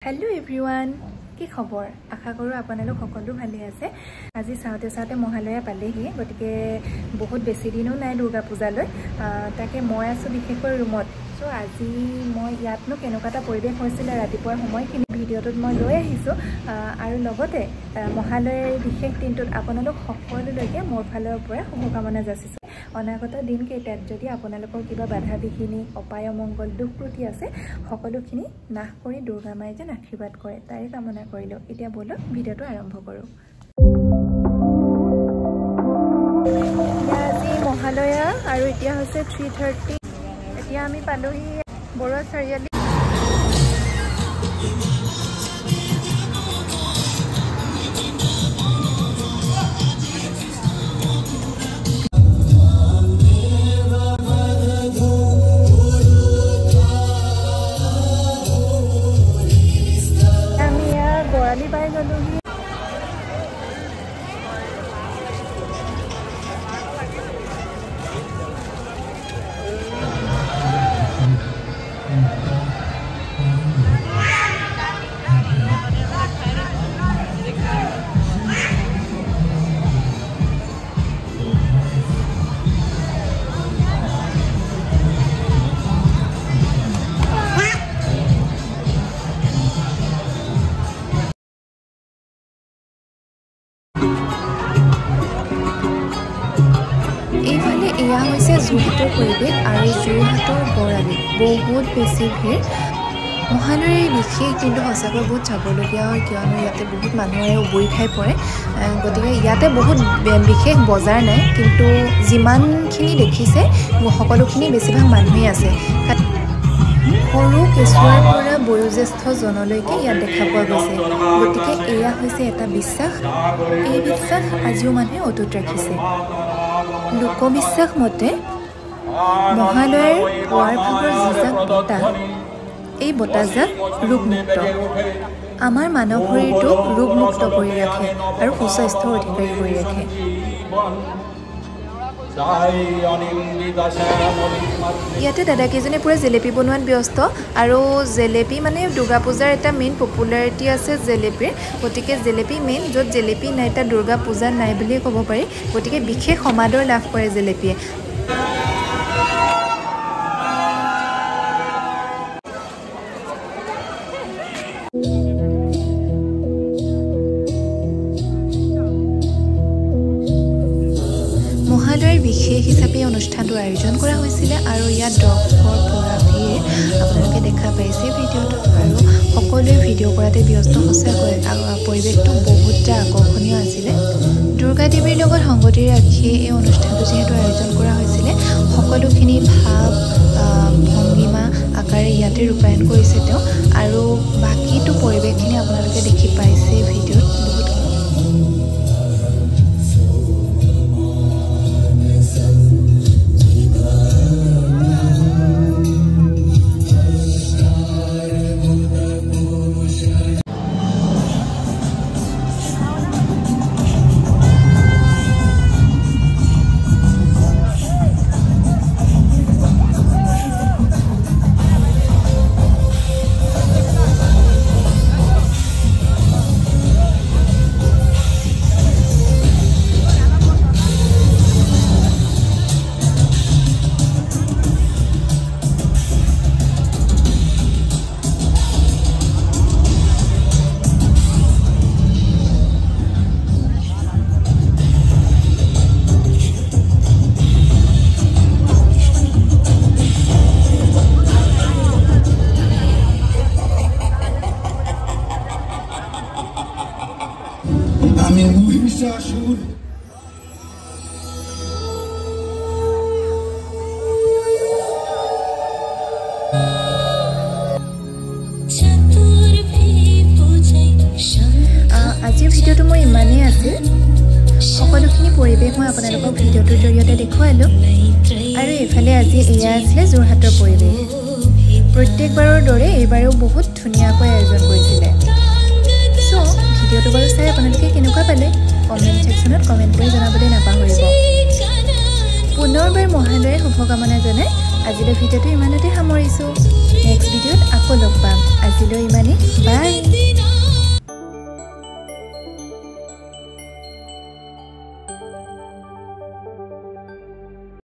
hello everyone কি খবৰ আশা কৰো আপোনালোক সকলো ভালে আছে আজি সাউতে মহালয়া পালেহি গটিকে বহুত বেছি দিনো নাই দুৰ্গা পূজালৈ তাকে মই আছো বিশেষকৈ ৰুমত সো আজি মই ইয়াতনো কেনেকুৱাটা পৰিবেশ হৈছিল ৰাতিপুৱাৰ সময়খিনি ভিডিঅটোত মই লৈ আহিছো আৰু লগতে মহালয়াৰ বিশেষ দিনটোত আপোনালোক সকলোলৈকে মোৰ ফালৰ পৰা শুভকামনা যাচিছো অনাগত দিন কেইটাত যদি আপোনালোকৰ কিবা বাধা বিঘিনি অপায় মংগল দুখ ত্ৰুটি আছে সকলোখিনি নাশ কৰি দুৰ্গা মায়ে যেন আশীৰ্বাদ কৰে তাৰে কামনা কৰিলো এতিয়া বলক ভিডিঅটো আৰম্ভ কৰো আজি মহালয়া আৰু এতিয়া হৈছে 3:30 এতিয়া আমি পালোহি বৰুৱা চাৰিআলি এয়া হৈছে যোৰহাটৰ পৰিৱেশ আৰু যোৰহাটৰ বৰালি বহুত বেছি ভিৰ মহালয়াৰ বিশেষ কিন্তু সঁচাকৈ বহুত চাবলগীয়া হয় কিয়নো ইয়াতে বহুত মানুহে উবৰি খাই পৰে গতিকে ইয়াতে বহুত বিশেষ বজাৰ নাই কিন্তু যিমানখিনি দেখিছে সকলোখিনি বেছিভাগ মানুহেই আছে সৰু কেঁচুৱাৰ পৰা বয়োজ্যেষ্ঠ জনলৈকে ইয়াত দেখা পোৱা গৈছে গতিকে এয়া হৈছে এটা বিশ্বাস এই বিশ্বাস আজিও মানুহে অটুট ৰাখিছে লোকবিশ্বাস মতে মহালয়াৰ পুৱাৰ ভাগৰ যিজাক বতাহ এই বতাহজাক ৰোগমুক্ত আমাৰ মানৱ শৰীৰটোক ৰোগমুক্ত কৰি ৰাখে আৰু সুস্বাস্থ্যৰ অধিকাৰী কৰি ৰাখে ইয়াতে দাদাকেইজনে পুৰা জেলেপি বনোৱাত ব্যস্ত আৰু জেলেপি মানে দুৰ্গা পূজাৰ এটা মেইন পপুলাৰিটি আছে জেলেপিৰ গতিকে জেলেপি মেইন য'ত জেলেপি নাই তাত দুৰ্গা পূজা নাই বুলিয়ে ক'ব পাৰি গতিকে বিশেষ সমাদৰ লাভ কৰে জেলেপিয়ে মহালয়াৰ বিশেষ হিচাপে অনুষ্ঠানটো আয়োজন কৰা হৈছিলে আৰু ইয়াত দৰ্শকৰ পৰা ভিৰ আপোনালোকে দেখা পাইছে ভিডিঅ'টোত আৰু সকলোৱে ভিডিঅ' কৰাতে ব্যস্ত সঁচাকৈ পৰিৱেশটো বহুতটা আকৰ্ষণীয় আছিলে দুৰ্গা দেৱীৰ লগত সংগতি ৰাখি এই অনুষ্ঠানটো যিহেতু আয়োজন কৰা হৈছিলে সকলোখিনি ভাৱ ভংগীমা আকাৰে ইয়াতে ৰূপায়ণ কৰিছে তেওঁ আৰু বাকীটো পৰিৱেশখিনি আপোনালোকে দেখি পাইছে ভিডিঅ'ত বহুত আজিৰ ভিডিঅ'টো মোৰ ইমানেই আছিল সকলোখিনি পৰিৱেশ মই আপোনালোকক ভিডিঅ'টোৰ জৰিয়তে দেখুৱালোঁ আৰু এইফালে আজি এয়া আছিলে যোৰহাটৰ পৰিৱেশ প্ৰত্যেকবাৰৰ দৰে এইবাৰেও বহুত ধুনীয়াকৈ আয়োজন কৰিছিলে চ' ভিডিঅ'টো বাৰু চাই আপোনালোকে কেনেকুৱা পালে কমেণ্ট ছেকশ্যনত কমেণ্ট কৰি জনাবলৈ নাপাহৰিব পুনৰবাৰ মহালয়াৰ শুভকামনা জনাই আজিলৈ ভিডিঅ'টো ইমানতে সামৰিছোঁ নেক্সট ভিডিঅ'ত আকৌ লগ পাম আজিলৈ ইমানেই বাই